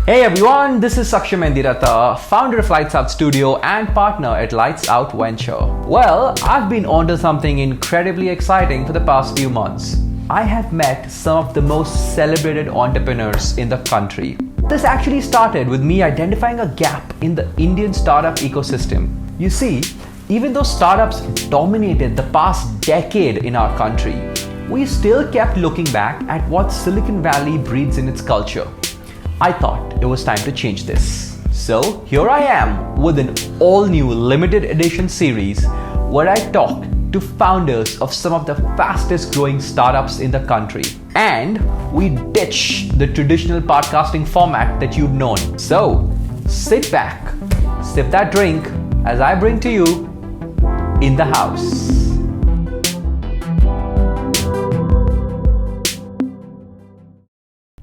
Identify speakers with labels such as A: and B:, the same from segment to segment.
A: Hey everyone, this is Saksham and Tata, founder of Lights Out Studio and partner at Lights Out Venture. Well, I've been onto something incredibly exciting for the past few months. I have met some of the most celebrated entrepreneurs in the country. This actually started with me identifying a gap in the Indian startup ecosystem. You see, even though startups dominated the past decade in our country, we still kept looking back at what Silicon Valley breeds in its culture. I thought it was time to change this. So here I am with an all-new limited edition series where I talk to founders of some of the fastest growing startups in the country. And we ditch the traditional podcasting format that you've known. So sit back, sip that drink as I bring to you In the House.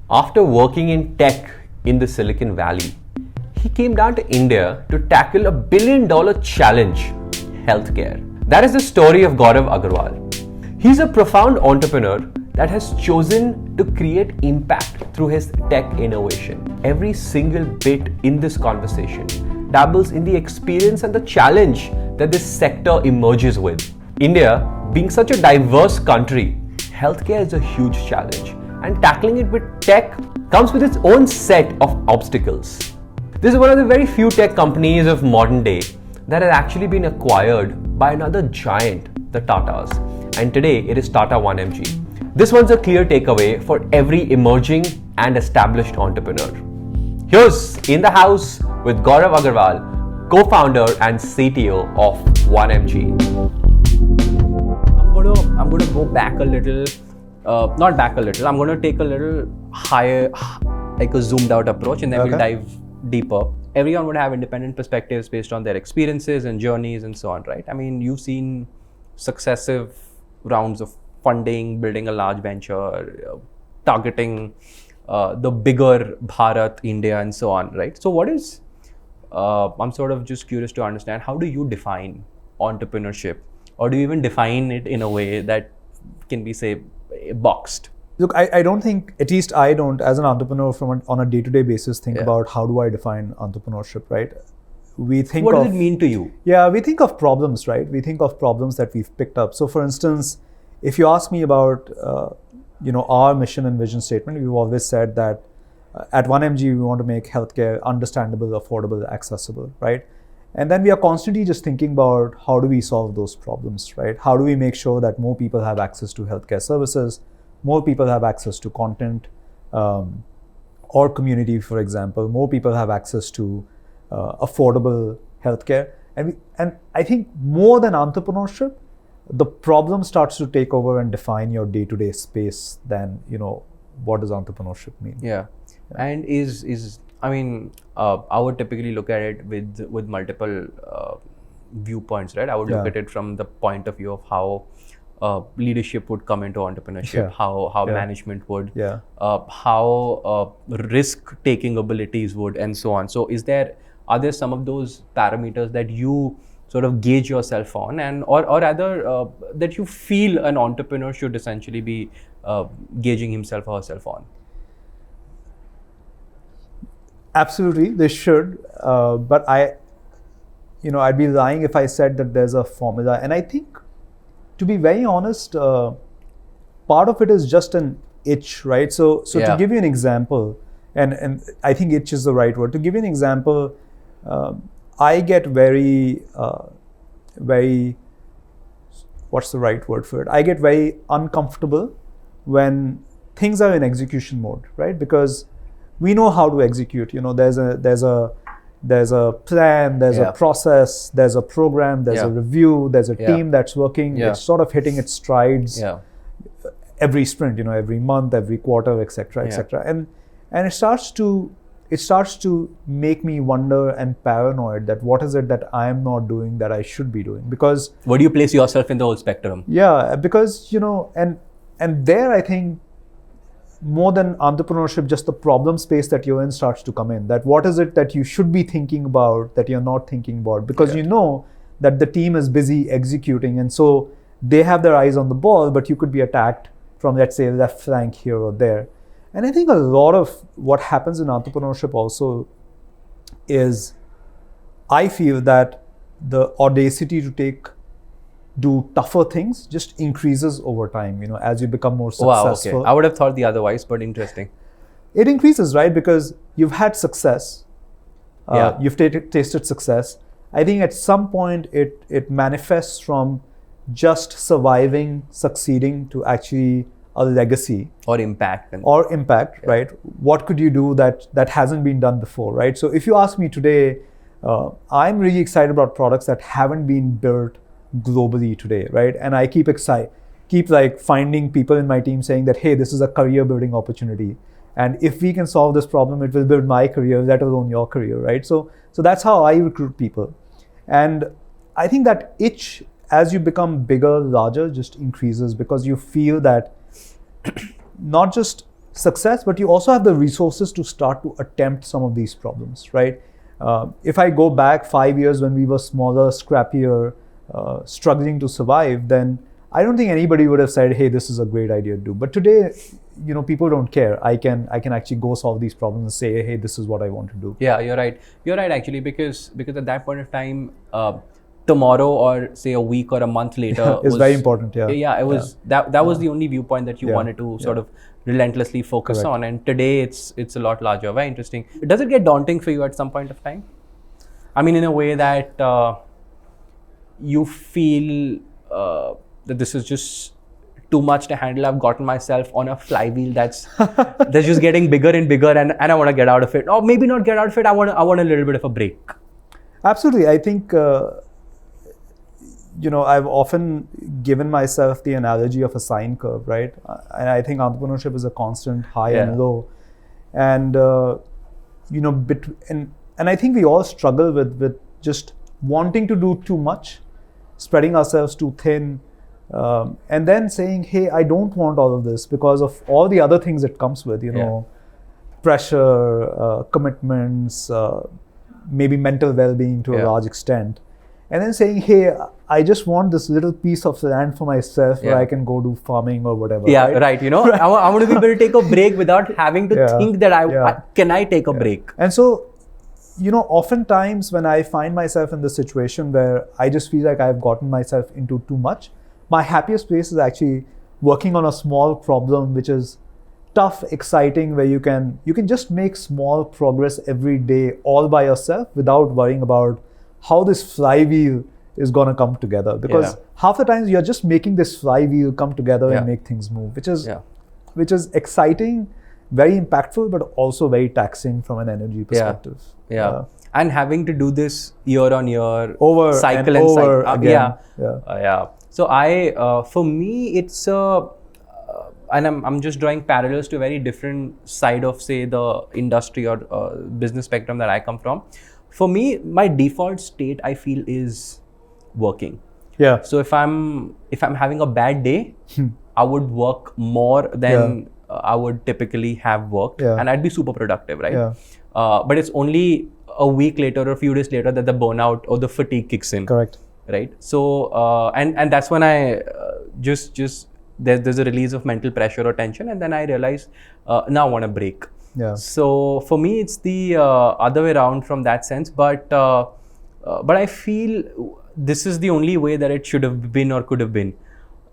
B: After working in tech in the Silicon Valley, he came down to India to tackle $1 billion challenge, healthcare. That is the story of Gaurav Agarwal. He's a profound entrepreneur that has chosen to create impact through his tech innovation. Every single bit in this conversation dabbles in the experience and the challenge that this sector emerges with. India, being such a diverse country, healthcare is a huge challenge. And tackling it with tech comes with its own set of obstacles. This is one of the very few tech companies of modern day that has actually been acquired by another giant, the Tatas. And today it is Tata 1mg. This one's a clear takeaway for every emerging and established entrepreneur. Here's In the House with Gaurav Agarwal, co-founder and CTO of 1mg.
A: I'm going to go back a little. Not back a little, I'm going to take a little higher, like a zoomed out approach, and then we'll dive deeper. Everyone would have independent perspectives based on their experiences and journeys and so on, right? I mean, you've seen successive rounds of funding, building a large venture, targeting the bigger Bharat, India and so on, right? So what is, I'm sort of just curious to understand, how do you define entrepreneurship? Or do you even define it in a way that can be, say, boxed?
C: Look, I don't think, at least I don't, as an entrepreneur on a day-to-day basis, think about how do I define entrepreneurship, right? We think
A: what does it mean to you?
C: Yeah, we think of problems, right? We think of problems that we've picked up. So for instance, if you ask me about, our mission and vision statement, we've always said that at 1mg, we want to make healthcare understandable, affordable, accessible, right? And then we are constantly just thinking about how do we solve those problems, right? How do we make sure that more people have access to healthcare services, more people have access to content or community, for example, more people have access to affordable healthcare. And I think more than entrepreneurship, the problem starts to take over and define your day-to-day space than, what does entrepreneurship mean?
A: Yeah. And I would typically look at it with multiple viewpoints, right? I would look at it from the point of view of how leadership would come into entrepreneurship, how management would, how risk-taking abilities would, and so on. So are there some of those parameters that you sort of gauge yourself on, and or rather that you feel an entrepreneur should essentially be gauging himself or herself on?
C: Absolutely, they should. But I'd be lying if I said that there's a formula. And I think, to be very honest, part of it is just an itch, right? So to give you an example, and I think itch is the right word. To give you an example, I get very, what's the right word for it? I get very uncomfortable when things are in execution mode, right? Because we know how to execute. There's a plan, there's a process, there's a program, there's a review, there's a team that's working. It's sort of hitting its strides every sprint, every month, every quarter, etc., etc. And it starts to make me wonder and paranoid that what is it that I am not doing that I should be doing? Because
A: where do you place yourself in the whole spectrum?
C: Yeah, because and there I think, more than entrepreneurship, just the problem space that you're in starts to come in. That what is it that you should be thinking about that you're not thinking about? Because you know that the team is busy executing, and so they have their eyes on the ball, but you could be attacked from, let's say, left flank here or there. And I think a lot of what happens in entrepreneurship also is, I feel that the audacity to do tougher things just increases over time, as you become more successful.
B: Wow, okay. I would have thought the otherwise, but interesting.
C: It increases, right? Because you've had success, you've tasted success. I think at some point it manifests from just surviving, succeeding, to actually a legacy
B: or impact,
C: right? What could you do that hasn't been done before, right? So if you ask me today, I'm really excited about products that haven't been built globally today, right? And I keep like finding people in my team saying that, hey, this is a career building opportunity, and if we can solve this problem, it will build my career, let alone your career, right? So that's how I recruit people. And I think that itch, as you become bigger, larger, just increases, because you feel that not just success, but you also have the resources to start to attempt some of these problems, right? If I go back 5 years when we were smaller, scrappier, struggling to survive, then I don't think anybody would have said, hey, this is a great idea to do. But today, people don't care. I can actually go solve these problems and say, hey, this is what I want to do.
B: Yeah, you're right. You're right, actually, because at that point of time, tomorrow or say a week or a month later
C: is very important.
B: It was that was the only viewpoint that you wanted to sort of relentlessly focus on. And today it's a lot larger. Very interesting. Does it get daunting for you at some point of time? I mean, in a way that you feel that this is just too much to handle. I've gotten myself on a flywheel that's just getting bigger and bigger, and I want to get out of it. Or maybe not get out of it. I want a little bit of a break.
C: Absolutely. I think I've often given myself the analogy of a sine curve, right? And I think entrepreneurship is a constant high and low. And, and I think we all struggle with just wanting to do too much, spreading ourselves too thin, and then saying, hey, I don't want all of this because of all the other things it comes with, pressure, commitments, maybe mental well-being to a large extent. And then saying, hey, I just want this little piece of land for myself where I can go do farming or whatever.
B: Yeah, right. I want to be able to take a break without having to think that can I take a break?
C: And so, oftentimes when I find myself in this situation where I just feel like I've gotten myself into too much, my happiest place is actually working on a small problem which is tough, exciting, where you can just make small progress every day all by yourself without worrying about how this flywheel is going to come together, because half the times you're just making this flywheel come together and make things move, which is exciting, very impactful, but also very taxing from an energy perspective.
B: And having to do this year on year,
C: over
B: cycle
C: and over again.
B: So for me, it's and I'm just drawing parallels to a very different side of, say, the industry or business spectrum that I come from. For me, my default state, I feel, is working.
C: Yeah.
B: So if I'm having a bad day, I would work more than I would typically have worked, and I'd be super productive, right?
C: Yeah.
B: But it's only a week later or a few days later that the burnout or the fatigue kicks in.
C: Correct.
B: Right. So and that's when I there's a release of mental pressure or tension, and then I realize now I want a break.
C: Yeah.
B: So for me, it's the other way around from that sense. But I feel this is the only way that it should have been or could have been.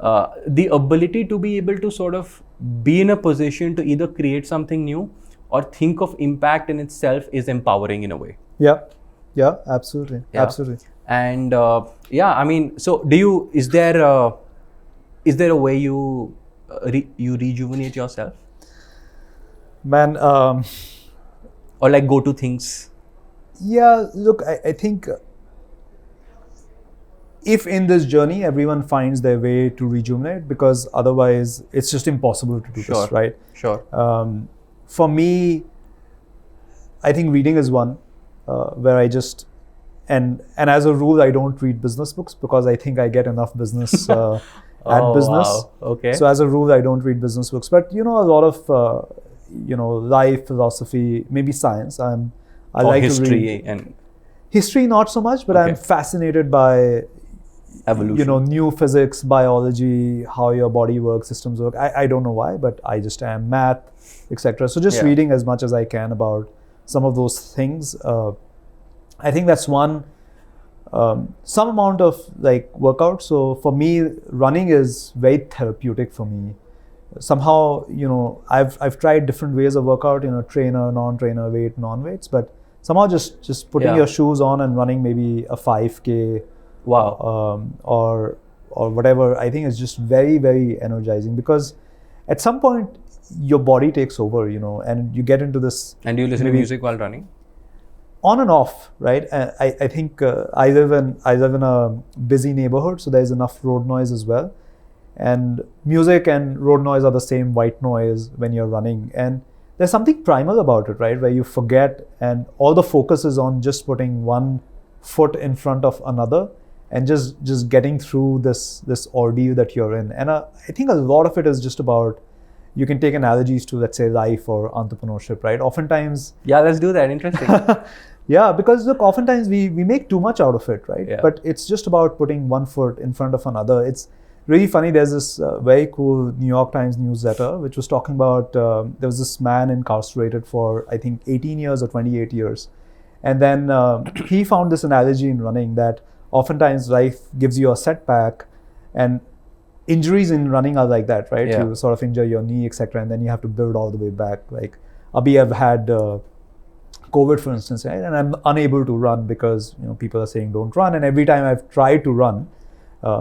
B: The ability to be able to sort of be in a position to either create something new or think of impact in itself is empowering in a way.
C: Yeah. Yeah. Absolutely. Yeah. Absolutely.
B: And I mean, so is there a way you rejuvenate yourself?
C: Man,
B: or like go to things?
C: Yeah, look, I think if in this journey everyone finds their way to rejuvenate, because otherwise it's just impossible to do this, right?
B: Sure.
C: For me, I think reading is one where I just, and as a rule, I don't read business books because I think I get enough business at business.
B: Wow. Okay.
C: So as a rule, I don't read business books, but a lot of life philosophy, maybe science. I like
B: history
C: to read
B: and
C: history, not so much, but I'm fascinated by
B: Evolution.
C: new physics, biology, how your body works, systems work. I don't know why, but I just am, math, etc. So just reading as much as I can about some of those things. I think that's one. Some amount of like workout. So for me, running is very therapeutic for me. Somehow, I've tried different ways of workout, trainer, non-trainer, weight, non-weights, but somehow just putting your shoes on and running maybe a 5K, or whatever, I think is just very, very energizing, because at some point your body takes over, and you get into this.
B: And do you listen to music while running?
C: On and off, right? I think I live in a busy neighborhood, so there's enough road noise as well. And music and road noise are the same white noise when you're running. And there's something primal about it, right? Where you forget, and all the focus is on just putting one foot in front of another and just getting through this ordeal that you're in. And I think a lot of it is just about, you can take analogies to, let's say, life or entrepreneurship, right? Oftentimes.
B: Yeah, let's do that. Interesting.
C: Yeah, because look, oftentimes we make too much out of it, right?
B: Yeah.
C: But it's just about putting one foot in front of another. It's really funny. There's this very cool New York Times newsletter which was talking about, there was this man incarcerated for, I think, 18 years or 28 years. And then he found this analogy in running, that oftentimes life gives you a setback, and injuries in running are like that, right?
B: Yeah.
C: You sort of injure your knee, etc., and then you have to build all the way back. Like Abhi, I've had COVID, for instance, right? And I'm unable to run because people are saying don't run, and every time I've tried to run,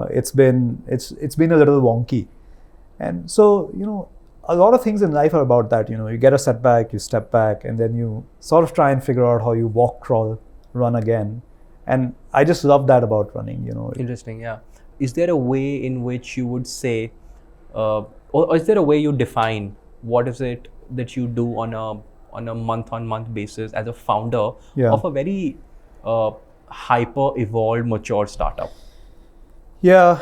C: it's been a little wonky. And so a lot of things in life are about that. You get a setback, you step back, and then you sort of try and figure out how you walk, crawl, run again. And I just love that about running.
B: Interesting. Yeah. Is there a way in which you would say, or is there a way you define what is it that you do on a month-on-month basis as a founder of a very hyper evolved, mature startup?
C: Yeah,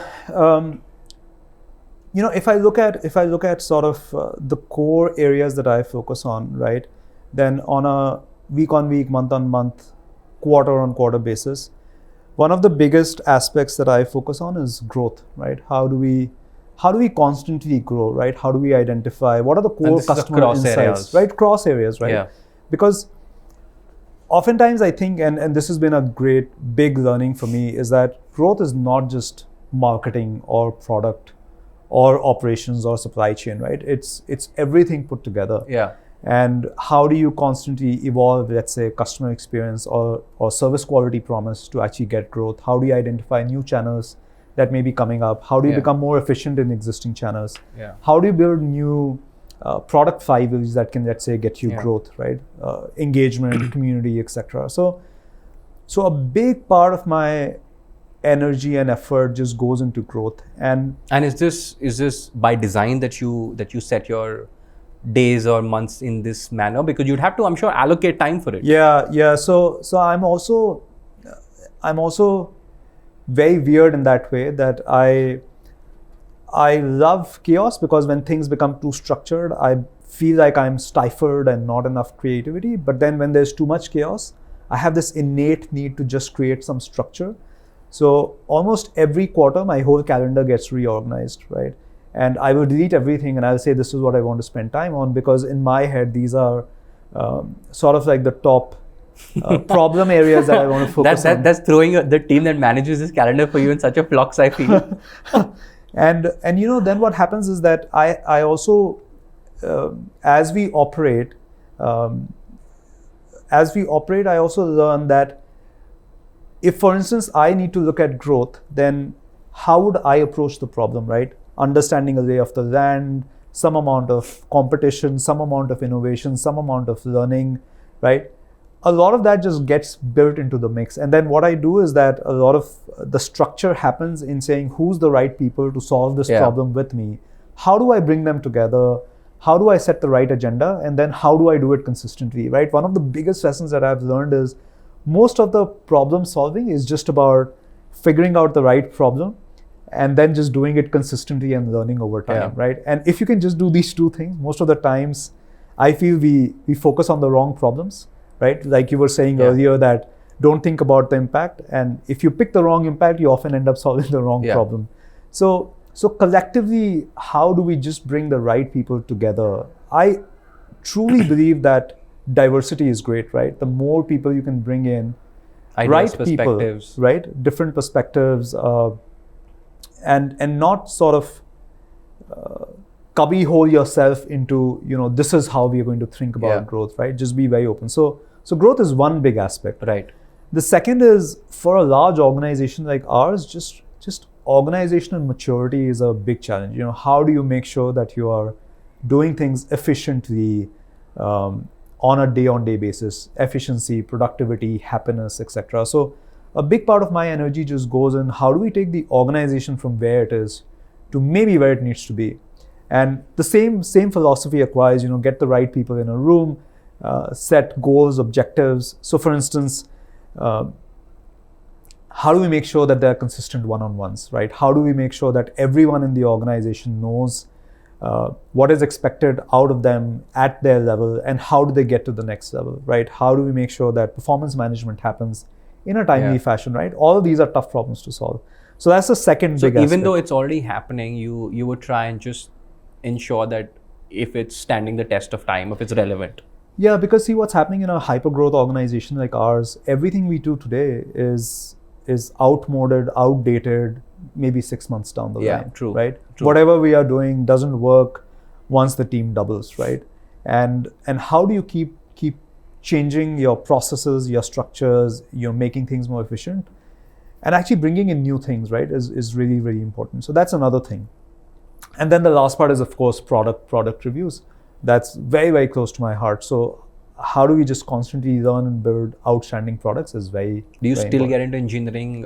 C: if I look at sort of the core areas that I focus on, right, then on a week-on-week, month-on-month, quarter-on-quarter basis, one of the biggest aspects that I focus on is growth, right? How do we constantly grow, right? How do we identify what are the core customer insights, areas. Right? Cross areas, right?
B: Yeah.
C: Because oftentimes I think, and this has been a great big learning for me, is that growth is not just marketing or product or operations or supply chain, right? It's everything put together.
B: Yeah.
C: And how do you constantly evolve, let's say, customer experience or service quality promise to actually get growth? How do you identify new channels that may be coming up? How do you become more efficient in existing channels?
B: Yeah.
C: How do you build new product flywheels that can, let's say, get you growth, right? Engagement, community, etc. So a big part of my energy and effort just goes into growth. And
B: is this by design that you set your days or months in this manner? Because you'd have to, I'm sure, allocate time for it.
C: Yeah. So I'm also very weird in that way, that I love chaos, because when things become too structured, I feel like I'm stifled and not enough creativity. But then when there's too much chaos, I have this innate need to just create some structure. So almost every quarter, my whole calendar gets reorganized, right? And I will delete everything and I'll say, this is what I want to spend time on, because in my head, these are sort of like the top problem areas that I want to focus on.
B: That's throwing the team that manages this calendar for you in such a flux, I feel.
C: And then what happens is that I also, as we operate, I also learn that if, for instance, I need to look at growth, then how would I approach the problem, right? Understanding a lay of the land, some amount of competition, some amount of innovation, some amount of learning, right? A lot of that just gets built into the mix. And then what I do is that a lot of the structure happens in saying, who's the right people to solve this problem with me? How do I bring them together? How do I set the right agenda? And then how do I do it consistently, right? One of the biggest lessons that I've learned is most of the problem solving is just about figuring out the right problem and then just doing it consistently and learning over time, right? And if you can just do these two things, most of the times I feel we focus on the wrong problems, right? Like you were saying earlier, that don't think about the impact. And if you pick the wrong impact, you often end up solving the wrong problem. So collectively, how do we just bring the right people together? I truly believe that diversity is great, right? The more people you can bring in,
B: Ideas,
C: right people, right? Different perspectives, and not sort of cubbyhole yourself into, this is how we are going to think about growth, right? Just be very open. So growth is one big aspect.
B: Right.
C: The second is, for a large organization like ours, just organizational maturity is a big challenge. How do you make sure that you are doing things efficiently, on a day-on-day basis? Efficiency, productivity, happiness, etc. So a big part of my energy just goes in, how do we take the organization from where it is to maybe where it needs to be? And the same philosophy applies. Get the right people in a room, set goals, objectives. So for instance, how do we make sure that there are consistent one-on-ones, right? How do we make sure that everyone in the organization knows what is expected out of them at their level, and how do they get to the next level, right? How do we make sure that performance management happens in a timely fashion, right? All of these are tough problems to solve. So that's the second big aspect.
B: Even though it's already happening, you would try and just ensure that if it's standing the test of time, if it's relevant.
C: Yeah, because see, what's happening in a hyper-growth organization like ours, everything we do today is outmoded, outdated, maybe 6 months down the line.
B: True.
C: Right?
B: True.
C: Whatever we are doing doesn't work once the team doubles, right? And how do you keep changing your processes, your structures, making things more efficient, and actually bringing in new things, right, is really, really important. So that's another thing. And then the last part is, of course, product reviews. That's very, very close to my heart. So how do we just constantly learn and build outstanding products is very.
B: Do you
C: very
B: still
C: important.
B: get into engineering,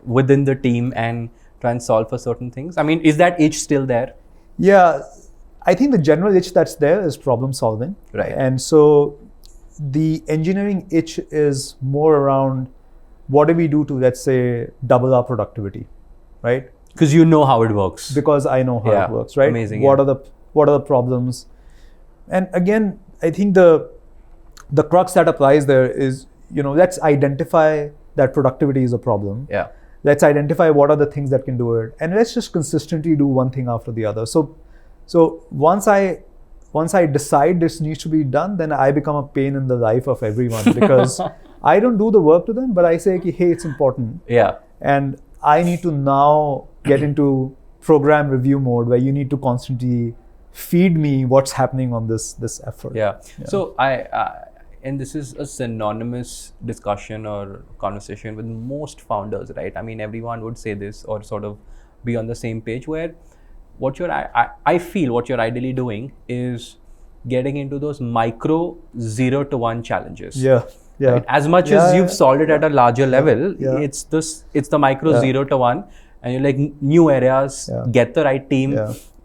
B: within the team, and try and solve for certain things? Is that itch still there?
C: Yeah, I think the general itch that's there is problem solving.
B: Right.
C: And so the engineering itch is more around, what do we do to, let's say, double our productivity, right?
B: Because you know how it works.
C: Because I know how it works, right?
B: Amazing.
C: What are the problems? And again, I think the crux that applies there is, let's identify that productivity is a problem.
B: Yeah.
C: Let's identify what are the things that can do it, and let's just consistently do one thing after the other. So once I decide this needs to be done, then I become a pain in the life of everyone, because I don't do the work to them, but I say, hey, it's important.
B: Yeah.
C: And I need to now get into program review mode, where you need to constantly feed me what's happening on this effort.
B: Yeah. So and this is a synonymous discussion or conversation with most founders, right? Everyone would say this, or sort of be on the same page, where I feel what you're ideally doing is getting into those micro 0 to 1 challenges.
C: Yeah. Yeah.
B: Right? As much as you've solved it at a larger level, it's the micro 0 to 1, and you're like, new areas, get the right team,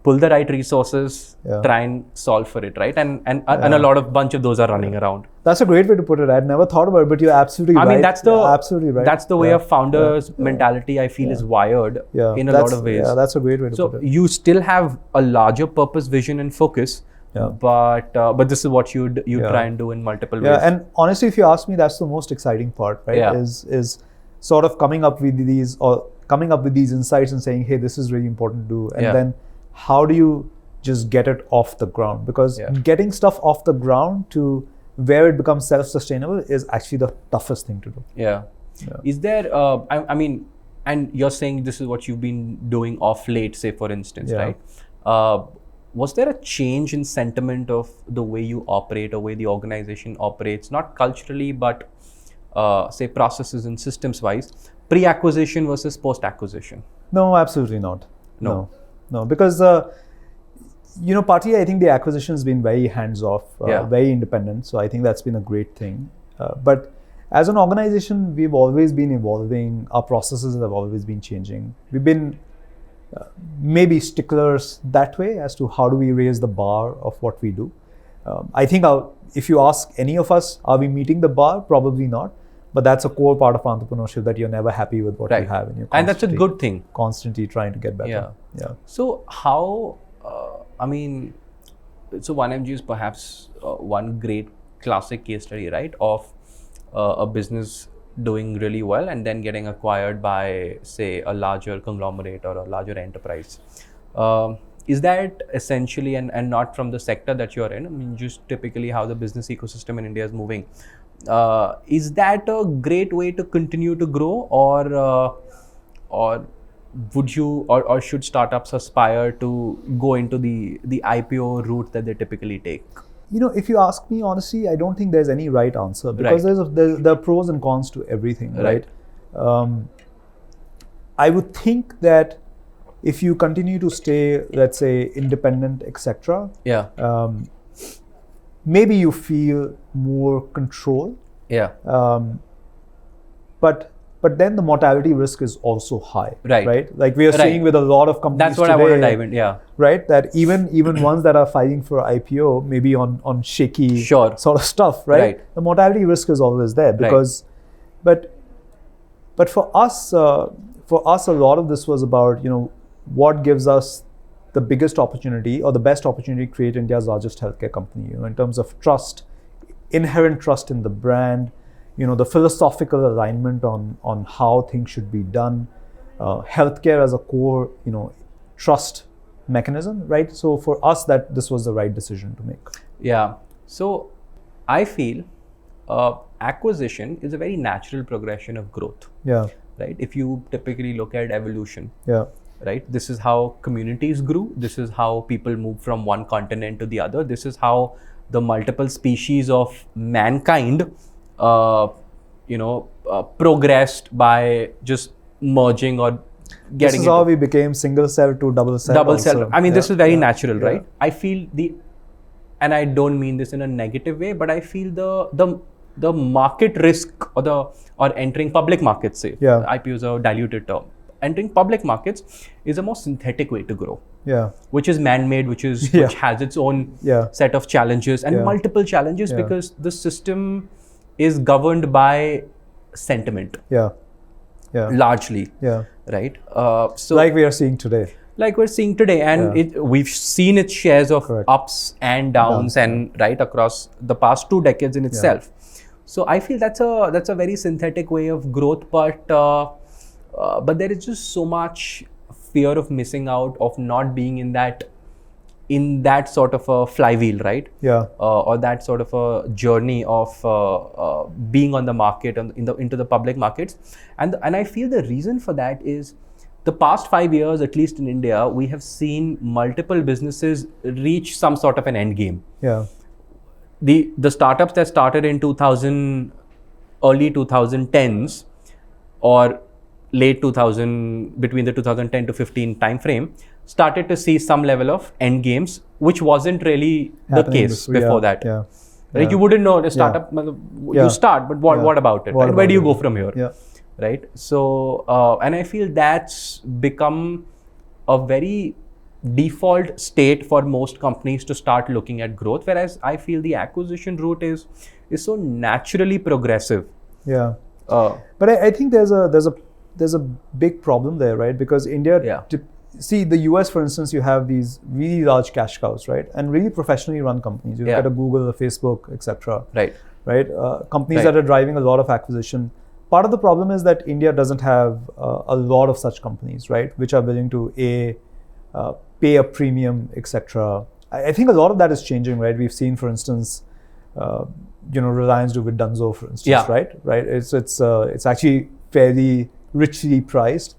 B: pull the right resources, try and solve for it, right? And a bunch of those are running around.
C: That's a great way to put it. I'd never thought about it, but you're absolutely right. Absolutely right.
B: That's the way a founder's mentality, I feel, is wired in a lot of ways.
C: Yeah, that's a great way to put it.
B: So you still have a larger purpose, vision, and focus. Yeah. But this is what you try and do in multiple ways.
C: Yeah, and honestly, if you ask me, that's the most exciting part, right?
B: Yeah.
C: Is sort of coming up with these insights and saying, hey, this is really important to do, and then how do you just get it off the ground? Because getting stuff off the ground to where it becomes self-sustainable is actually the toughest thing to do.
B: Yeah. Is there? And you're saying this is what you've been doing off late, say for instance, right? Was there a change in sentiment of the way you operate or way the organization operates, not culturally, but say processes and systems wise, pre-acquisition versus post-acquisition?
C: No, absolutely not. No, because partly I think the acquisition has been very hands-off, very independent. So I think that's been a great thing. But as an organization, we've always been evolving. Our processes have always been changing. We've been maybe sticklers that way as to how do we raise the bar of what we do. I think if you ask any of us, are we meeting the bar? Probably not. But that's a core part of entrepreneurship, that you're never happy with what you have.
B: And that's a good thing.
C: Constantly trying to get better. Yeah.
B: So how, so 1mg is perhaps one great classic case study, right? Of
A: a business doing really well and then getting acquired by, say, a larger conglomerate or a larger enterprise. Is that essentially, and not from the sector that you're in, I mean, just typically how the business ecosystem in India is moving, is that a great way to continue to grow, or would you, or should startups aspire to go into the IPO route that they typically take?
C: If you ask me honestly, I don't think there's any right answer, because there are pros and cons to everything, right? I would think that if you continue to stay, let's say, independent, etc., maybe you feel more control. But then the mortality risk is also high, right? Like we are seeing with a lot of companies.
A: That's what
C: today,
A: I want to dive in,
C: right? That even ones that are fighting for IPO, maybe on shaky sort of stuff, right? The mortality risk is always there because, but for us, a lot of this was about, what gives us the biggest opportunity or the best opportunity to create India's largest healthcare company, in terms of trust, inherent trust in the brand, the philosophical alignment on how things should be done, healthcare as a core, trust mechanism, right? So for us, that this was the right decision to make.
A: So I feel acquisition is a very natural progression of growth. Right? If you typically look at evolution. Right? This is how communities grew. This is how people moved from one continent to the other. This is how the multiple species of mankind progressed by just merging or getting.
C: This is how we became single cell to double cell.
A: Double cell. I mean, this is very natural, right? I feel and I don't mean this in a negative way, but I feel the market risk or entering public markets, say, IPO is a diluted term. Entering public markets is a more synthetic way to grow. Which is man-made, which has its own set of challenges and multiple challenges because the system is governed by sentiment. Largely. Right. So
C: like we are seeing today.
A: And we've seen its shares of ups and downs and right across the past 2 decades in itself. So I feel that's a very synthetic way of growth, but there is just so much fear of missing out, of not being in that sort of a flywheel, right? Or that sort of a journey of being on the market and into the public markets, and I feel the reason for that is the past 5 years, at least in India, we have seen multiple businesses reach some sort of an end game. The startups that started in early 2010s or late 2000, between the 2010 to 15 time frame, started to see some level of end games, which wasn't really the case before that. Like you wouldn't know the startup, you start, but what about it? Where do you go from here? Right? So, and I feel that's become a very default state for most companies to start looking at growth, whereas I feel the acquisition route is so naturally progressive.
C: But I think there's a big problem there, right? Because India, see the US, for instance, you have these really large cash cows, right? And really professionally run companies. You look at a Google, a Facebook, etc. Right? Companies that are driving a lot of acquisition. Part of the problem is that India doesn't have a lot of such companies, right? Which are willing to pay a premium, etc. I think a lot of that is changing, right? We've seen, for instance, Reliance do with Dunzo, for instance, right? It's actually fairly richly priced,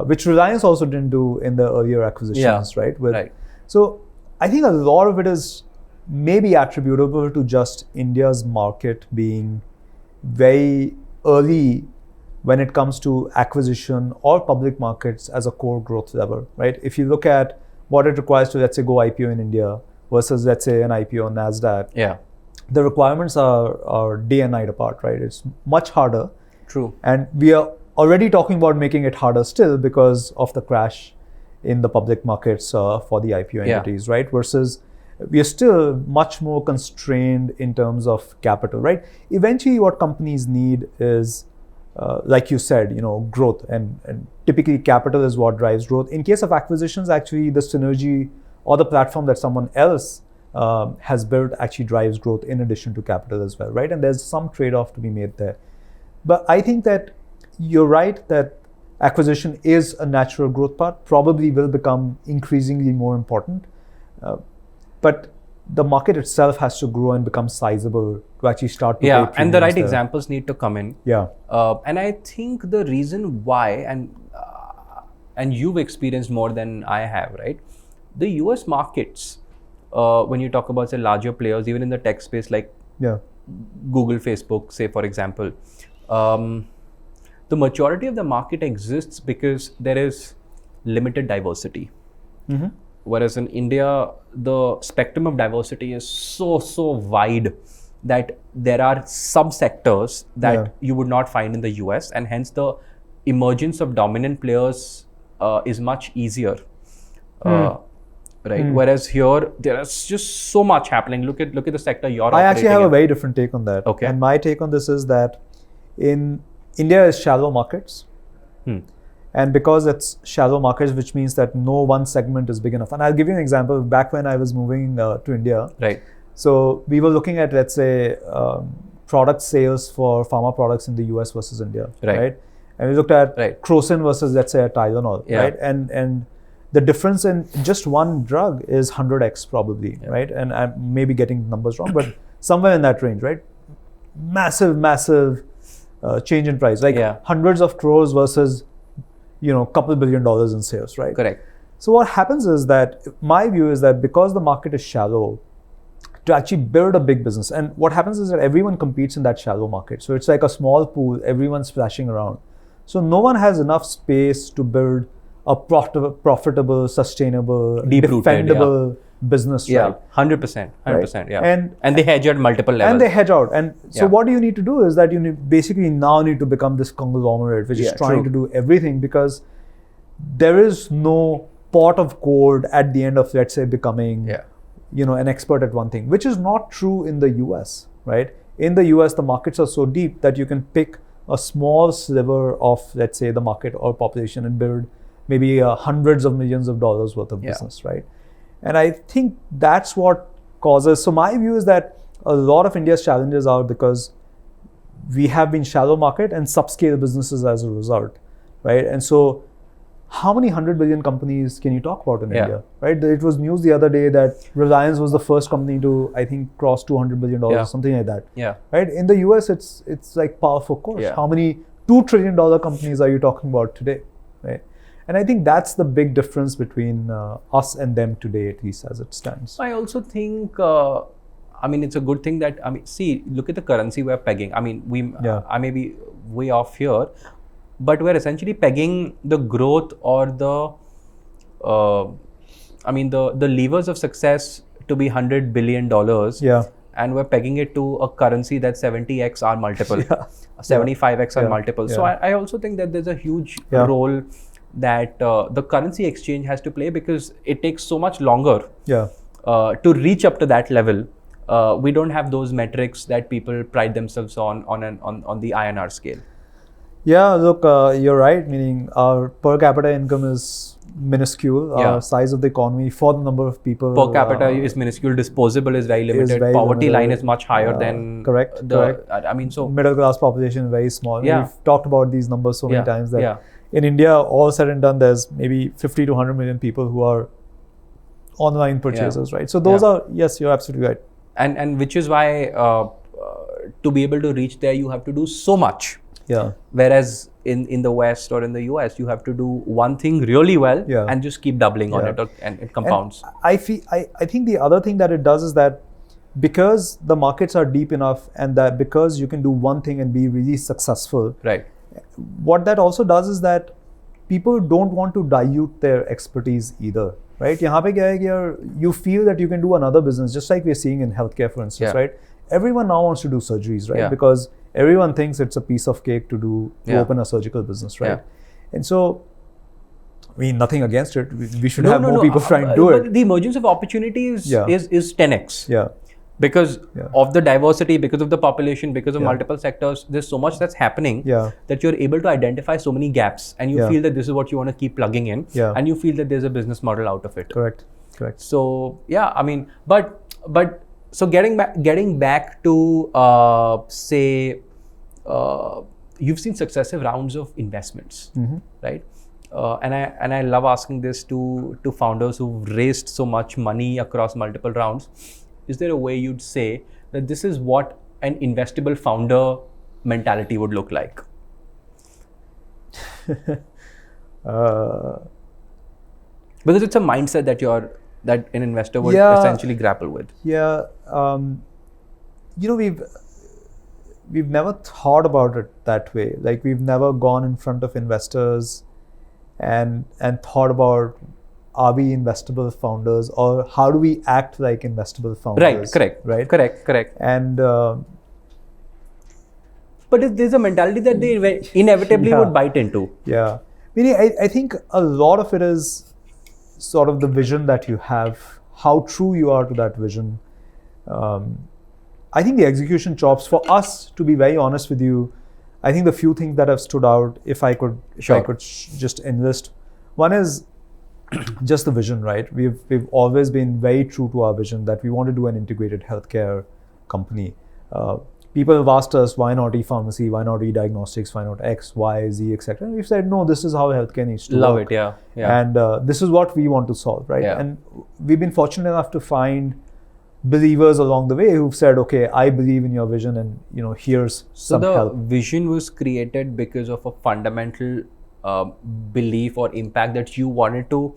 C: which Reliance also didn't do in the earlier acquisitions, right? So I think a lot of it is maybe attributable to just India's market being very early when it comes to acquisition or public markets as a core growth lever, right? If you look at what it requires to, let's say, go IPO in India versus, let's say, an IPO on NASDAQ, the requirements are day and night apart, right? It's much harder.
A: True.
C: And we are already talking about making it harder still because of the crash in the public markets for the IPO entities, right? Versus we are still much more constrained in terms of capital, right? Eventually, what companies need is, like you said, growth, and typically capital is what drives growth. In case of acquisitions, actually, the synergy or the platform that someone else has built actually drives growth in addition to capital as well, right? And there's some trade-off to be made there. But I think that you're right that acquisition is a natural growth path, probably will become increasingly more important. But the market itself has to grow and become sizable to actually start to pay
A: and the
C: premiums
A: right
C: there.
A: examples need to come in.
C: Yeah.
A: And I think the reason why, and you've experienced more than I have, right? The US markets, when you talk about say larger players, even in the tech space like Google, Facebook, say for example, the majority of the market exists because there is limited diversity.
C: Mm-hmm.
A: Whereas in India, the spectrum of diversity is so wide that there are subsectors that you would not find in the US, and hence the emergence of dominant players is much easier. Right. Whereas here there is just so much happening. Look at the sector you're
C: I actually
A: operating
C: have
A: in.
C: a very different take on that.
A: Okay.
C: And my take on this is that in India is shallow markets. And because it's shallow markets, which means that no one segment is big enough. And I'll give you an example. Back when I was moving to India,
A: Right.
C: so we were looking at, let's say, product sales for pharma products in the US versus India, right? And we looked at Crocin versus, let's say, a Tylenol, right? And the difference in just one drug is 100x probably, right? And I'm maybe getting numbers wrong, but somewhere in that range, right? Massive change in price, like hundreds of crores versus, couple $1 billion in sales, right?
A: Correct.
C: So what happens is that my view is that because the market is shallow, to actually build a big business, and what happens is that everyone competes in that shallow market. So it's like a small pool, everyone's splashing around. So no one has enough space to build a profitable, sustainable, defendable business, right?
A: 100%,
C: right?
A: yeah. And they hedge at multiple levels.
C: And they hedge out. And so what you need to do is that you basically now need to become this conglomerate, which is trying to do everything, because there is no pot of gold at the end of, let's say, becoming an expert at one thing, which is not true in the US, right? In the US, the markets are so deep that you can pick a small sliver of, let's say, the market or population and build maybe hundreds of millions of dollars worth of business, right? And I think that's what causes. So my view is that a lot of India's challenges are because we have been shallow market and subscale businesses as a result, right? And so how many 100 billion companies can you talk about in India, right? It was news the other day that Reliance was the first company to, I think, cross $200 billion or something like that. Right? In the US, it's like par for course. How many $2 trillion companies are you talking about today, right? And I think that's the big difference between us and them today, at least as it stands.
A: I also think, it's a good thing that, see, look at the currency we're pegging. I may be way off here, but we're essentially pegging the growth or the levers of success to be $100 billion. And we're pegging it to a currency that's 70x our multiple, 75x our multiple. So I also think that there's a huge role that the currency exchange has to play, because it takes so much longer to reach up to that level. We don't have those metrics that people pride themselves on the INR scale.
C: Yeah, look, you're right. Meaning our per capita income is minuscule. Our size of the economy for the number of people.
A: Per capita is minuscule. Disposable is very limited. Poverty line is much higher than
C: correct.
A: So
C: middle class population is very small.
A: Yeah.
C: We've talked about these numbers so many times that in India, all said and done, there's maybe 50 to 100 million people who are online purchasers, right? So those are, yes, you're absolutely right.
A: And which is why to be able to reach there, you have to do so much. Whereas in the West or in the US, you have to do one thing really well and just keep doubling on it, and it compounds.
C: And I think the other thing that it does is that because the markets are deep enough, and that because you can do one thing and be really successful,
A: right?
C: What that also does is that people don't want to dilute their expertise either, right? Yahan pe kya hai ki you feel that you can do another business, just like we're seeing in healthcare, for instance, right? Everyone now wants to do surgeries, right? Because everyone thinks it's a piece of cake to open a surgical business, right? And so, nothing against it. We should have more people trying to do it.
A: But the emergence of opportunities is 10x. Because
C: Yeah.
A: of the diversity, because of the population, because of multiple sectors, there's so much that's happening that you're able to identify so many gaps, and you feel that this is what you want to keep plugging in, and you feel that there's a business model out of it.
C: Correct. Correct.
B: So yeah, I mean, but so getting back to say, you've seen successive rounds of investments, right? And I love asking this to founders who've raised so much money across multiple rounds. Is there a way you'd say that this is what an investable founder mentality would look like? Because it's a mindset that an investor would essentially grapple with.
C: Yeah, we've never thought about it that way. Like, we've never gone in front of investors and thought about, are we investable founders, or how do we act like investable founders?
B: Right. Correct.
C: And
B: but there's a mentality that they inevitably would bite into.
C: Yeah, meaning I think a lot of it is sort of the vision that you have, how true you are to that vision. I think the execution chops, for us, to be very honest with you, I think the few things that have stood out, if I could just enlist, one is just the vision, right? We've always been very true to our vision that we want to do an integrated healthcare company. People have asked us, why not e-pharmacy, why not e-diagnostics, why not X, Y, Z, etc. And we've said, no, this is how healthcare needs to work.
B: Yeah.
C: And this is what we want to solve, right?
B: Yeah.
C: And we've been fortunate enough to find believers along the way who've said, okay, I believe in your vision, and here's some help.
B: So the vision was created because of a fundamental belief or impact that you wanted to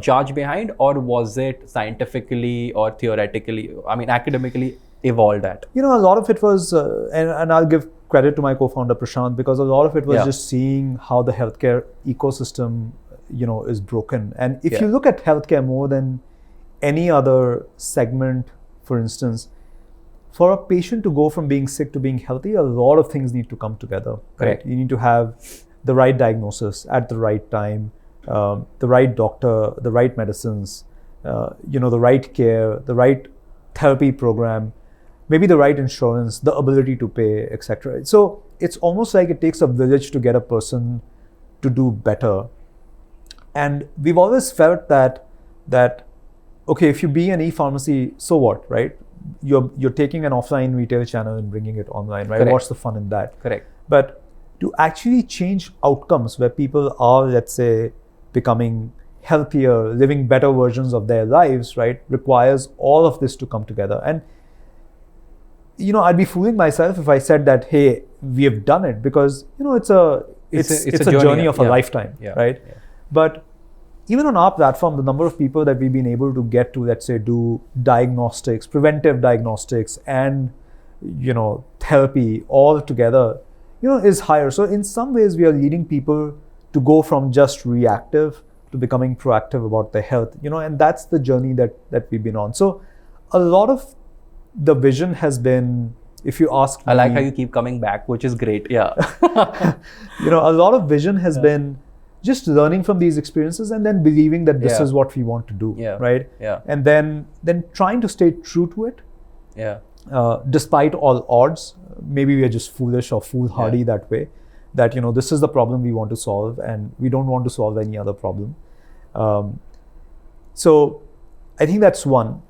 B: charge behind, or was it scientifically or theoretically, academically evolved at?
C: A lot of it was, and I'll give credit to my co-founder Prashant, because a lot of it was just seeing how the healthcare ecosystem, is broken. And if you look at healthcare more than any other segment, for instance, for a patient to go from being sick to being healthy, a lot of things need to come together.
B: Correct.
C: Right? You need to have the right diagnosis at the right time, the right doctor, the right medicines, the right care, the right therapy program, maybe the right insurance, the ability to pay, etc. So it's almost like it takes a village to get a person to do better. And we've always felt that okay, if you be an e-pharmacy, so what, right? You're taking an offline retail channel and bringing it online, right?
B: Correct.
C: What's the fun in that?
B: Correct.
C: But to actually change outcomes where people are, let's say, becoming healthier, living better versions of their lives, right, requires all of this to come together. And I'd be fooling myself if I said that, hey, we have done it, because it's a journey of a lifetime, right? Yeah. But even on our platform, the number of people that we've been able to get to, let's say, do diagnostics, preventive diagnostics, and therapy all together, is higher. So in some ways, we are leading people to go from just reactive to becoming proactive about their health, and that's the journey that we've been on. So a lot of the vision has been, if you ask me,
B: I like how you keep coming back, which is great. Yeah.
C: A lot of vision has been just learning from these experiences and then believing that this is what we want to do, right?
B: Yeah.
C: And then trying to stay true to it.
B: Yeah.
C: Despite all odds. Maybe we are just foolish or foolhardy that way, that this is the problem we want to solve, and we don't want to solve any other problem. So I think that's one.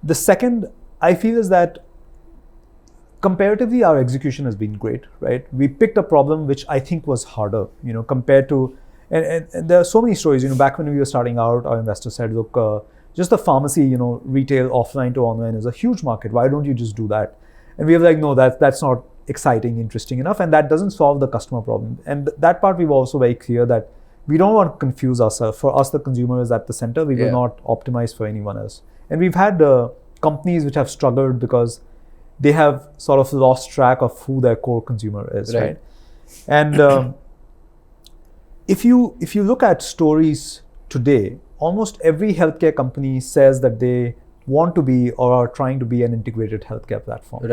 C: The second, I feel, is that comparatively our execution has been great, right? We picked a problem which I think was harder, compared to, and there are so many stories. Back when we were starting out, our investor said, look, just the pharmacy, retail offline to online is a huge market. Why don't you just do that? And we were like, no, that's not exciting, interesting enough, and that doesn't solve the customer problem. And that part we were also very clear that we don't want to confuse ourselves. For us, the consumer is at the center. We will not optimize for anyone else. And we've had companies which have struggled because they have sort of lost track of who their core consumer is, right? And if you look at stories today, almost every healthcare company says that they want to be or are trying to be an integrated healthcare platform.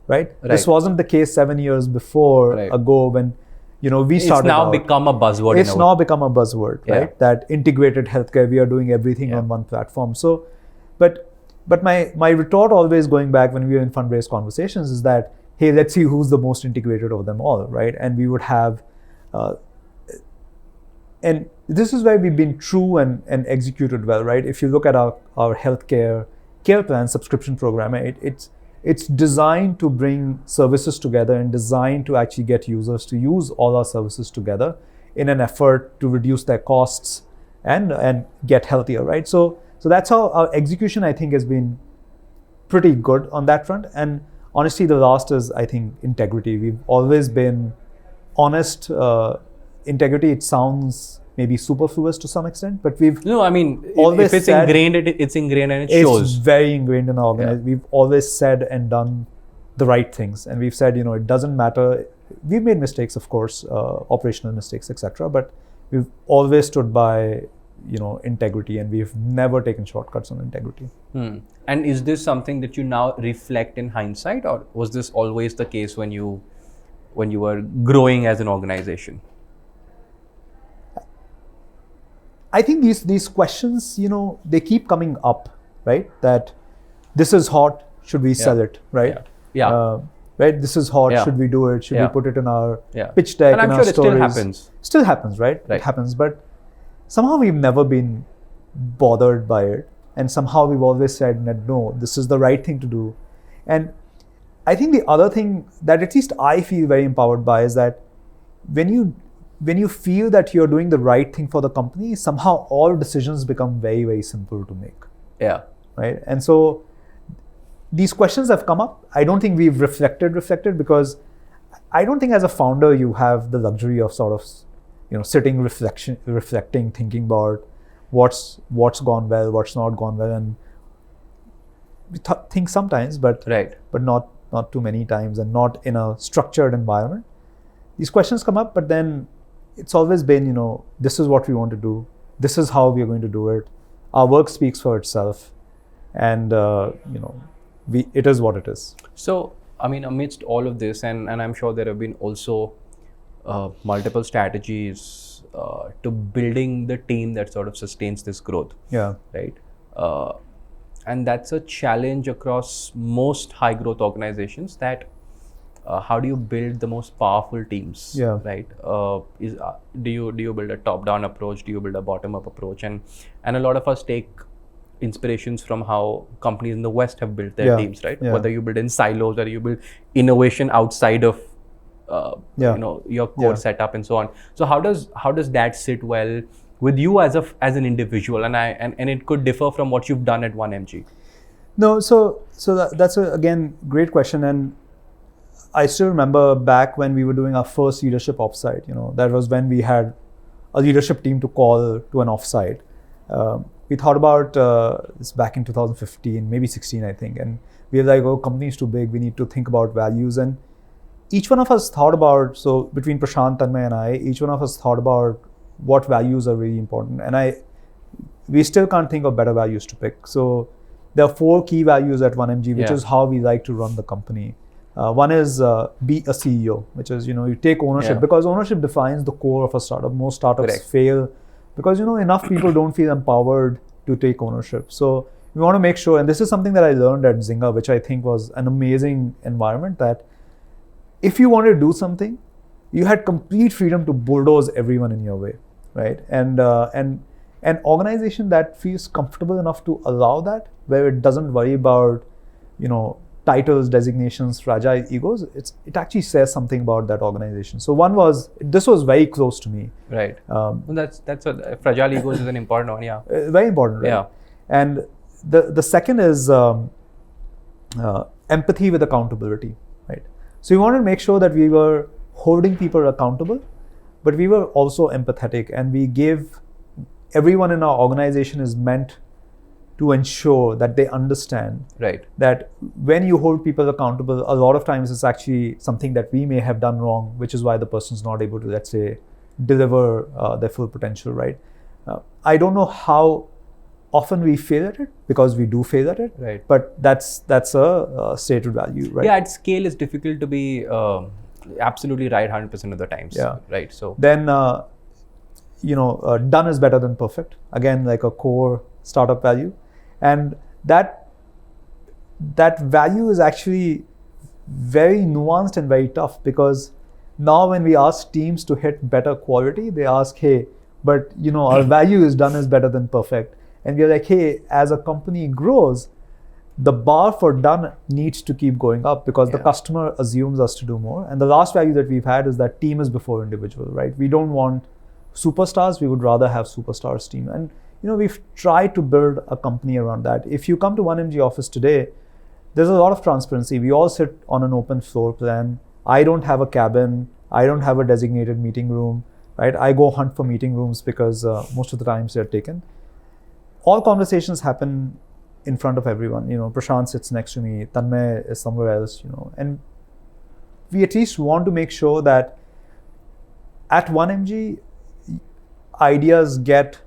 C: Right? This wasn't the case 7 years ago when we started.
B: It's now become a buzzword.
C: It's now become a buzzword, right? That integrated healthcare, we are doing everything on one platform. So, but my retort always, going back when we were in fundraise conversations, is that, hey, let's see who's the most integrated of them all, right? And we would have, and this is where we've been true and executed well, right? If you look at our healthcare care plan subscription program, it's designed to bring services together and designed to actually get users to use all our services together in an effort to reduce their costs and get healthier, right? So that's how our execution, I think, has been pretty good on that front. And honestly, the last is, I think, integrity. We've always been honest. Integrity, it sounds maybe superfluous to some extent, but we've
B: always if it's said, ingrained, it's ingrained and it shows.
C: It's very ingrained in our organization. We've always said and done the right things, and we've said, it doesn't matter. We've made mistakes, of course, operational mistakes, etc. But we've always stood by, integrity, and we've never taken shortcuts on integrity.
B: And is this something that you now reflect in hindsight, or was this always the case when you were growing as an organization?
C: I think these questions, they keep coming up, right? That this is hot, should we sell it, right? Right, this is hot, should we do it? Should we put it in our pitch deck,
B: and I'm
C: in
B: sure
C: our
B: it
C: stories? Still happens, right? It happens, but somehow we've never been bothered by it. And somehow we've always said that, no, this is the right thing to do. And I think the other thing that at least I feel very empowered by is that when you feel that you're doing the right thing for the company, somehow all decisions become very, very simple to make.
B: Yeah.
C: Right. And so these questions have come up. I don't think we've reflected because I don't think as a founder you have the luxury of sort of, sitting, reflecting, thinking about what's gone well, what's not gone well, and we think sometimes, but not too many times, and not in a structured environment. These questions come up, but then it's always been, this is what we want to do. This is how we are going to do it. Our work speaks for itself, and it is what it is.
B: So, amidst all of this, and I'm sure there have been also multiple strategies to building the team that sort of sustains this growth.
C: Yeah.
B: Right. And that's a challenge across most high growth organizations, that how do you build the most powerful teams?
C: Yeah.
B: Right. Do you build a top down approach? Do you build a bottom up approach? And a lot of us take inspirations from how companies in the West have built their teams, right? Whether you build in silos or you build innovation outside of your core setup and so on. So how does that sit well with you as an individual? And it could differ from what you've done at 1mg.
C: No, so that's again great question. And I still remember back when we were doing our first leadership offsite. That was when we had a leadership team to call to an offsite. We thought about this back in 2015, maybe 16, I think, and we were like, company is too big. We need to think about values. And each one of us thought about, so between Prashant, Tanmay and I, each one of us thought about what values are really important. And we still can't think of better values to pick. So there are 4 key values at 1mg, which is how we like to run the company. One is be a CEO, which is, you take ownership, because ownership defines the core of a startup. Most startups fail because, enough people don't feel empowered to take ownership. So we want to make sure, and this is something that I learned at Zynga, which I think was an amazing environment, that if you wanted to do something, you had complete freedom to bulldoze everyone in your way, right? And an organization that feels comfortable enough to allow that, where it doesn't worry about, titles, designations, fragile egos, it actually says something about that organization. So this was very close to me.
B: Right. That's a fragile egos is an important one,
C: very important, right?
B: Yeah.
C: And the second is empathy with accountability, right? So we wanted to make sure that we were holding people accountable, but we were also empathetic, and we gave everyone in our organization is meant to ensure that they understand that when you hold people accountable, a lot of times it's actually something that we may have done wrong, which is why the person's not able to, let's say, deliver their full potential, right? I don't know how often we fail at it, because we do fail at it,
B: right?
C: But that's a stated value, right?
B: Yeah, at scale it's difficult to be absolutely right 100% of the times, right? So
C: then done is better than perfect, again, like a core startup value. And that value is actually very nuanced and very tough, because now when we ask teams to hit better quality, they ask, hey, but our value is done is better than perfect. And we're like, hey, as a company grows, the bar for done needs to keep going up because the customer assumes us to do more. And the last value that we've had is that team is before individual, right? We don't want superstars. We would rather have superstars team. And we've tried to build a company around that. If you come to 1mg office today, there's a lot of transparency. We all sit on an open floor plan. I don't have a cabin. I don't have a designated meeting room, right? I go hunt for meeting rooms because most of the times they're taken. All conversations happen in front of everyone. Prashant sits next to me, Tanmay is somewhere else, and we at least want to make sure that at 1mg, ideas get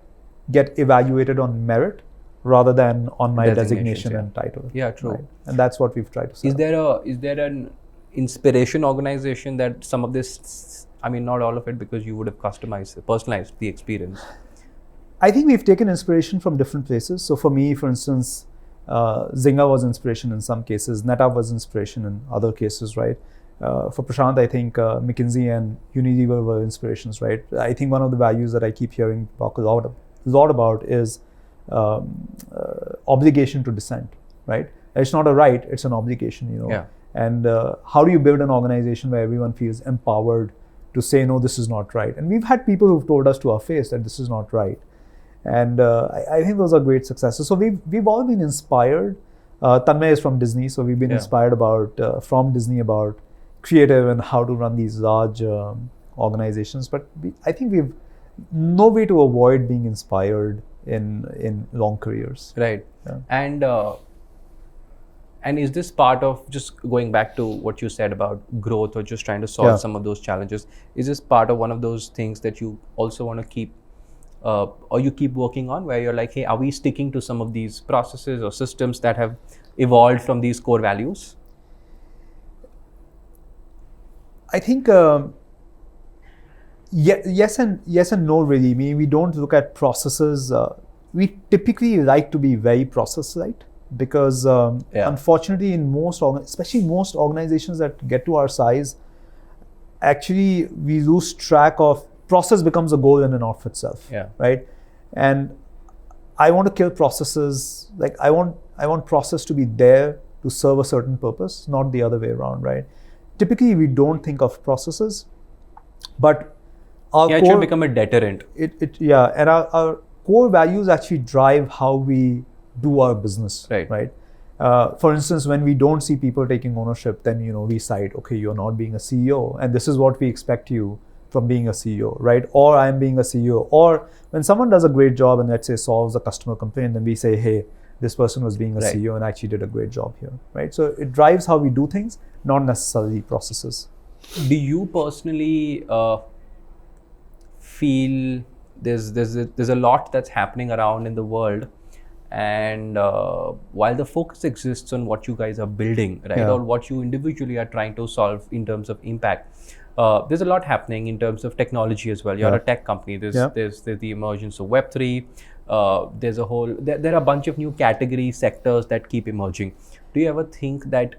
C: evaluated on merit rather than on my designation and title.
B: Yeah, true. Right?
C: And that's what we've tried to say.
B: Is there an inspiration organization that some of this, I mean, not all of it because you would have customized, personalized the experience?
C: I think we've taken inspiration from different places. So for me, for instance, Zynga was inspiration in some cases, NetApp was inspiration in other cases, right? For Prashant, I think McKinsey and Unilever were inspirations, right? I think one of the values that I keep hearing talk a lot about is obligation to dissent, right? It's not a right, it's an obligation,
B: Yeah.
C: And how do you build an organization where everyone feels empowered to say, no, this is not right? And we've had people who've told us to our face that this is not right. And I think those are great successes. So we've all been inspired. Tanmay is from Disney, so we've been inspired from Disney about creative and how to run these large organizations. But I think we've no way to avoid being inspired in long careers.
B: Right.
C: Yeah.
B: And is this part of, just going back to what you said about growth or just trying to solve some of those challenges, is this part of one of those things that you also want to keep or you keep working on, where you're like, hey, are we sticking to some of these processes or systems that have evolved from these core values?
C: I think yes and no, really. I mean, we don't look at processes. We typically like to be very process-light because unfortunately in especially most organizations that get to our size, actually we lose track of process becomes a goal in and of itself, right? And I want to kill processes. Like I want process to be there to serve a certain purpose, not the other way around, right? Typically, we don't think of processes, but our
B: it should become a deterrent.
C: And our core values actually drive how we do our business, right? For instance, when we don't see people taking ownership, then we cite, okay, you're not being a CEO, and this is what we expect you from being a CEO, right? Or I'm being a CEO. Or when someone does a great job and let's say solves a customer complaint, then we say, hey, this person was being a CEO and actually did a great job here, right? So it drives how we do things, not necessarily processes.
B: Do you personally feel there's a lot that's happening around in the world, and while the focus exists on what you guys are building, right, or what you individually are trying to solve in terms of impact, there's a lot happening in terms of technology as well. You're a tech company. There's the emergence of Web3. There's there are a bunch of new category sectors that keep emerging. Do you ever think that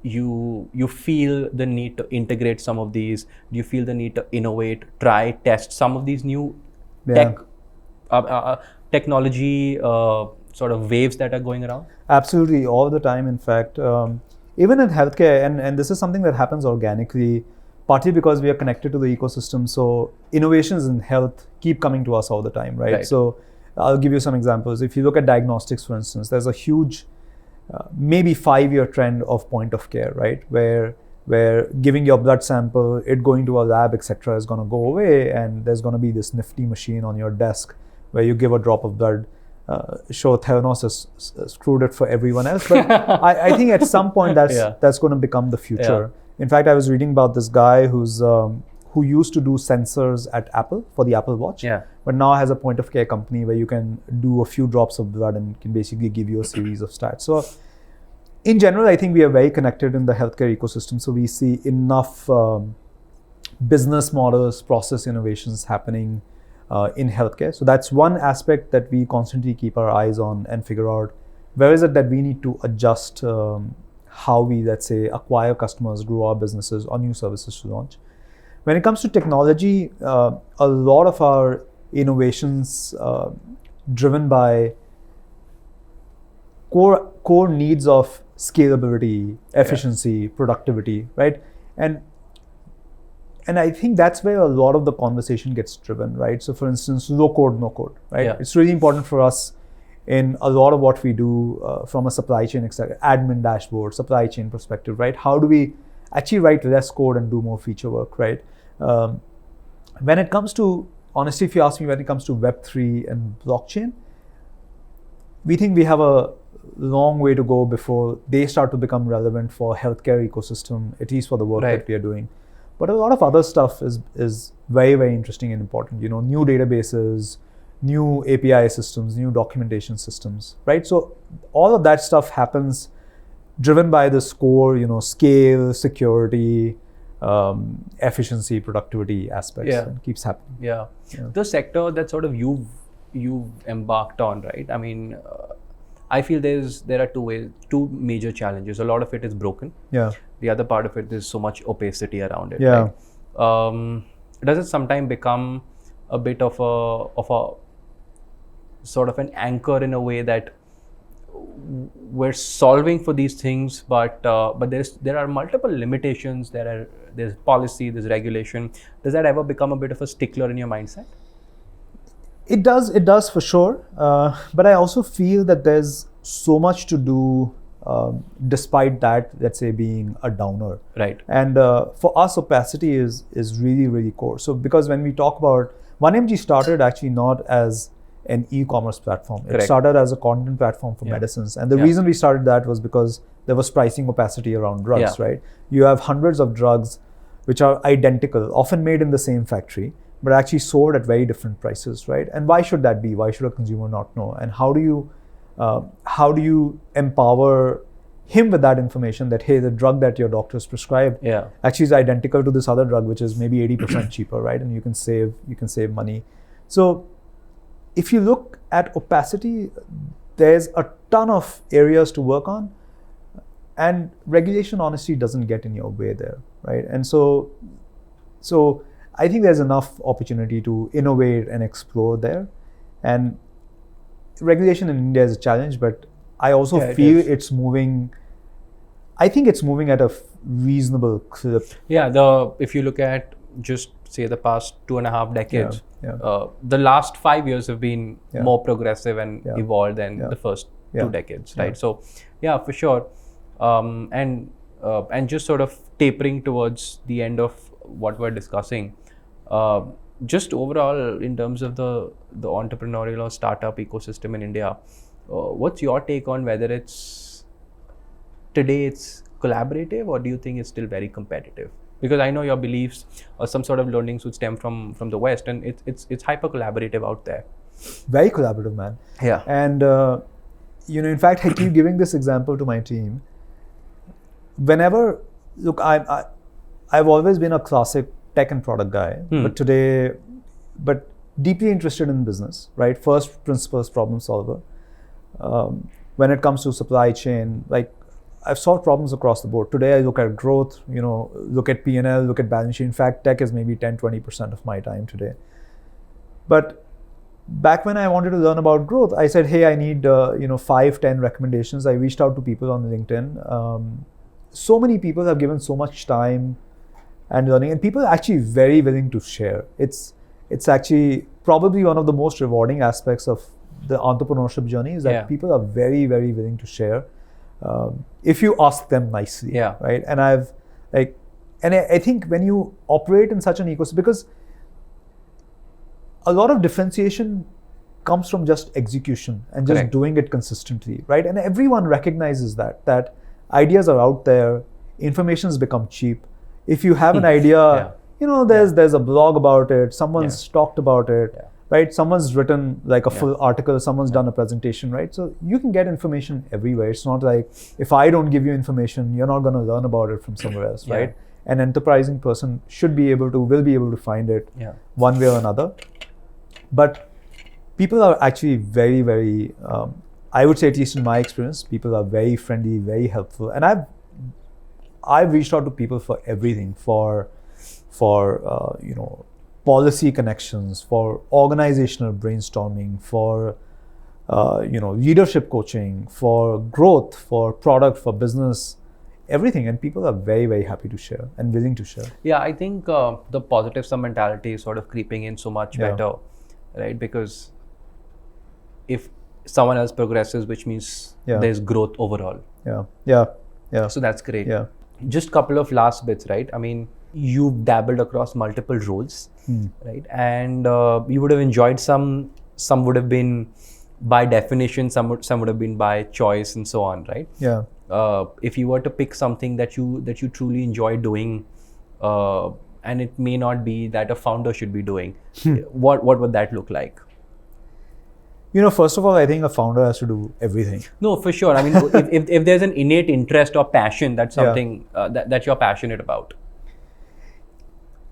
B: you feel the need to integrate some of these? Do you feel the need to innovate, try, test some of these new technology sort of waves that are going around?
C: Absolutely, all the time. In fact, even in healthcare, and this is something that happens organically, partly because we are connected to the ecosystem. So innovations in health keep coming to us all the time, right? So I'll give you some examples. If you look at diagnostics, for instance, there's a huge, maybe 5-year trend of point of care, right? Where giving your blood sample, it going to a lab, etc., is going to go away, and there's going to be this nifty machine on your desk where you give a drop of blood. Sure, Theranos has screwed it for everyone else, but I think at some point that's going to become the future. In fact, I was reading about this guy who used to do sensors at Apple for the Apple Watch, but now has a point of care company where you can do a few drops of blood and can basically give you a series of stats. So in general, I think we are very connected in the healthcare ecosystem. So we see enough business models, process innovations happening in healthcare. So that's one aspect that we constantly keep our eyes on and figure out where is it that we need to adjust how we, let's say, acquire customers, grow our businesses, or new services to launch. When it comes to technology, a lot of our innovations driven by core needs of scalability, efficiency, productivity, right? And I think that's where a lot of the conversation gets driven, right? So for instance, low code, no code, right?
B: Yeah.
C: It's really important for us in a lot of what we do from a supply chain, admin dashboard, supply chain perspective, right? How do we actually write less code and do more feature work, right? When it comes to, honestly, if you ask me, when it comes to Web3 and blockchain, we think we have a long way to go before they start to become relevant for healthcare ecosystem, at least for the work that we are doing. But a lot of other stuff is very, very interesting and important. You know, new databases, new API systems, new documentation systems, right? So all of that stuff happens driven by this core, you know, scale, security, efficiency, productivity aspects. And keeps happening.
B: Yeah. The sector that sort of you've embarked on, right? I mean, I feel there are two major challenges. A lot of it is broken.
C: Yeah.
B: The other part of it is so much opacity around it.
C: Yeah.
B: Right? Does it sometimes become a bit of a sort of an anchor in a way that we're solving for these things, but there are multiple limitations. There's policy, there's regulation. Does that ever become a bit of a stickler in your mindset?
C: It does for sure. But I also feel that there's so much to do despite that, let's say, being a downer.
B: Right.
C: And for us, opacity is really, really core. So because when we talk about 1mg started actually not as an e-commerce platform. It started as a content platform for medicines. And the reason we started that was because there was pricing opacity around drugs, right? You have hundreds of drugs which are identical, often made in the same factory, but actually sold at very different prices, right? And why should that be? Why should a consumer not know? And how do you empower him with that information that, hey, the drug that your doctor's prescribed actually is identical to this other drug, which is maybe 80% cheaper, right? And you can save money. So if you look at opacity, there's a ton of areas to work on, and regulation honestly doesn't get in your way there, right? And so I think there's enough opportunity to innovate and explore there. And regulation in India is a challenge, but I also feel it's moving. I think it's moving at a reasonable clip.
B: Yeah, if you look at just say the past 2.5 decades, the last 5 years have been more progressive and evolved than the first 2 decades, right? So, yeah, for sure. And just sort of tapering towards the end of what we're discussing, just overall in terms of the entrepreneurial or startup ecosystem in India, what's your take on whether today it's collaborative, or do you think it's still very competitive? Because I know your beliefs or some sort of learnings would stem from the West, and it's hyper collaborative out there.
C: Very collaborative, man.
B: Yeah.
C: And in fact, I keep giving this example to my team. Whenever, look, I've always been a classic tech and product guy, but deeply interested in business, right? First principles problem solver. When it comes to supply chain, like, I've solved problems across the board. Today I look at growth, look at P&L, look at balance sheet. In fact, tech is maybe 10-20% of my time today. But back when I wanted to learn about growth, I said, hey, I need 5-10 recommendations. I reached out to people on LinkedIn. So many people have given so much time and learning, and people are actually very willing to share. It's actually probably one of the most rewarding aspects of the entrepreneurship journey is that people are very, very willing to share. If you ask them nicely, right? And I think when you operate in such an ecosystem, because a lot of differentiation comes from just execution and just doing it consistently, right? And everyone recognizes that ideas are out there, information has become cheap. If you have an idea, there's a blog about it, someone's talked about it. Right? Someone's written like a full article, someone's done a presentation, right? So you can get information everywhere. It's not like if I don't give you information, you're not going to learn about it from somewhere else, right? An enterprising person will be able to find it one way or another. But people are actually very, very, I would say, at least in my experience, people are very friendly, very helpful. And I've reached out to people for everything, for policy connections, for organizational brainstorming, for leadership coaching, for growth, for product, for business, everything. And people are very, very happy to share and willing to share.
B: Yeah, I think the positive sum mentality is sort of creeping in so much better, right? Because if someone else progresses, which means there's growth overall.
C: Yeah.
B: So that's great.
C: Yeah.
B: Just couple of last bits, right? I mean, you've dabbled across multiple roles, right? And you would have enjoyed some would have been by definition, some would have been by choice, and so on, right?
C: Yeah.
B: If you were to pick something that you truly enjoy doing, and it may not be that a founder should be doing, what would that look like?
C: First of all, I think a founder has to do everything.
B: No, for sure. I mean, if there's an innate interest or passion, that's something that you're passionate about.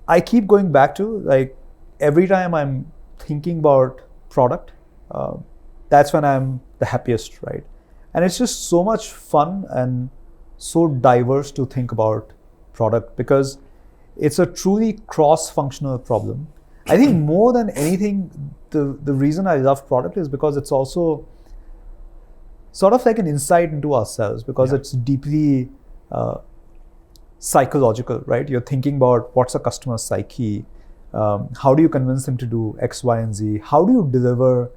C: I keep going back to, like, every time I'm thinking about product, that's when I'm the happiest, right? And it's just so much fun and so diverse to think about product, because it's a truly cross-functional problem. I think more than anything, the reason I love product is because it's also sort of like an insight into ourselves, because it's deeply psychological, right? You're thinking about what's a customer's psyche, how do you convince them to do X, Y, and Z? How do you deliver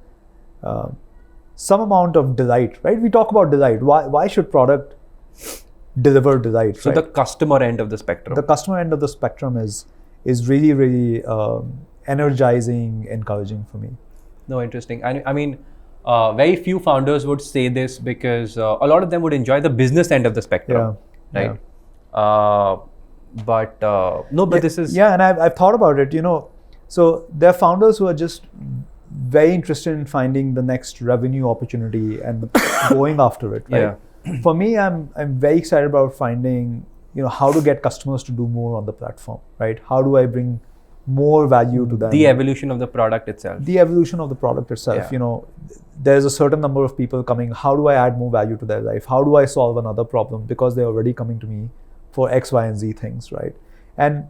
C: some amount of delight, right? We talk about delight. Why should product deliver delight?
B: So the customer end of the spectrum.
C: The customer end of the spectrum is really, really energizing, encouraging for me.
B: No, interesting. I mean, very few founders would say this, because a lot of them would enjoy the business end of the spectrum, right? But this is...
C: Yeah, and I've thought about it, so there are founders who are just very interested in finding the next revenue opportunity and going after it, right? For me, I'm very excited about finding, how to get customers to do more on the platform, right? How do I bring more value to them?
B: The evolution of the product itself.
C: There's a certain number of people coming. How do I add more value to their life? How do I solve another problem? Because they're already coming to me for X, Y, and Z things, right? And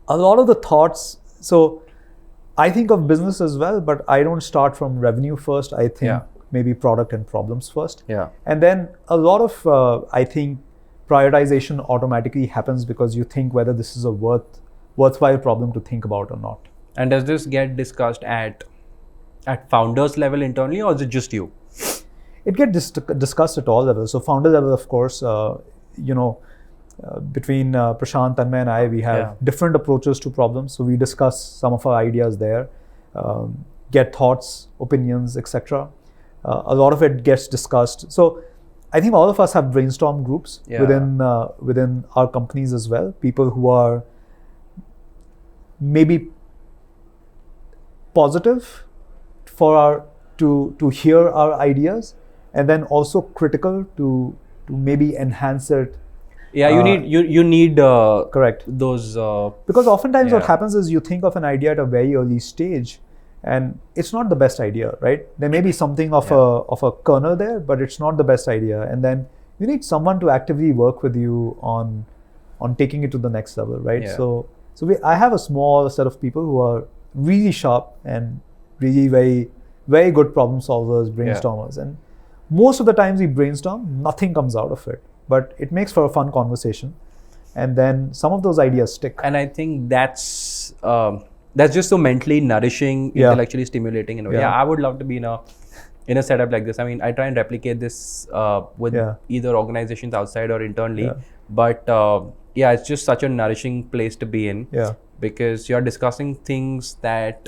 C: a lot of the thoughts, so I think of business as well, but I don't start from revenue first. I think maybe product and problems first. And then a lot of, I think, prioritization automatically happens because you think whether this is a worthwhile problem to think about or not.
B: And does this get discussed at founders level internally, or is it just you?
C: It gets discussed at all levels. So founder level, of course, between Prashant, Tanmay and I, we have different approaches to problems. So we discuss some of our ideas there, get thoughts, opinions, etc. A lot of it gets discussed. So I think all of us have brainstorm groups within our companies as well. People who are maybe positive to hear our ideas, and then also critical to maybe enhance it.
B: You need
C: correct
B: those
C: because oftentimes what happens is you think of an idea at a very early stage, and it's not the best idea, right? There may be something of a kernel there, but it's not the best idea, and then you need someone to actively work with you on taking it to the next level, right? So I have a small set of people who are really sharp and really very, very good problem solvers, brainstormers, and most of the times we brainstorm, nothing comes out of it, but it makes for a fun conversation, and then some of those ideas stick.
B: And I think that's just so mentally nourishing, intellectually stimulating. I would love to be in a setup like this. I mean, I try and replicate this with either organizations outside or internally, but it's just such a nourishing place to be in, because you're discussing things that,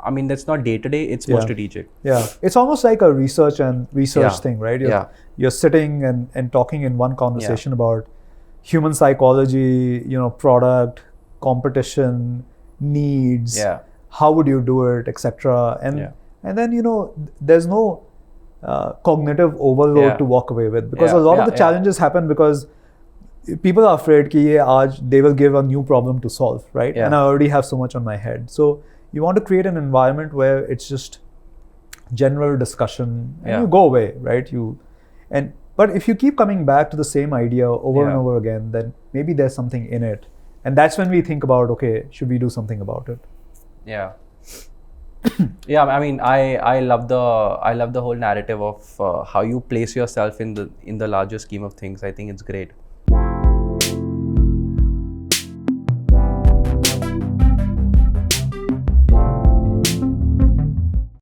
B: I mean, that's not day to day, it's more strategic.
C: It's almost like a research thing, right? You're sitting and talking in one conversation about human psychology, product, competition, needs, how would you do it, etc. And then there's no cognitive overload to walk away with, because a lot of the challenges happen because people are afraid that they will give a new problem to solve, right? And I already have so much on my head. So you want to create an environment where it's just general discussion and you go away, right? But if you keep coming back to the same idea over and over again, then maybe there's something in it, And that's when we think about, okay, should we do something about it?
A: Yeah. Yeah, I mean, I love the whole narrative of how you place yourself in the larger scheme of things. I think it's great.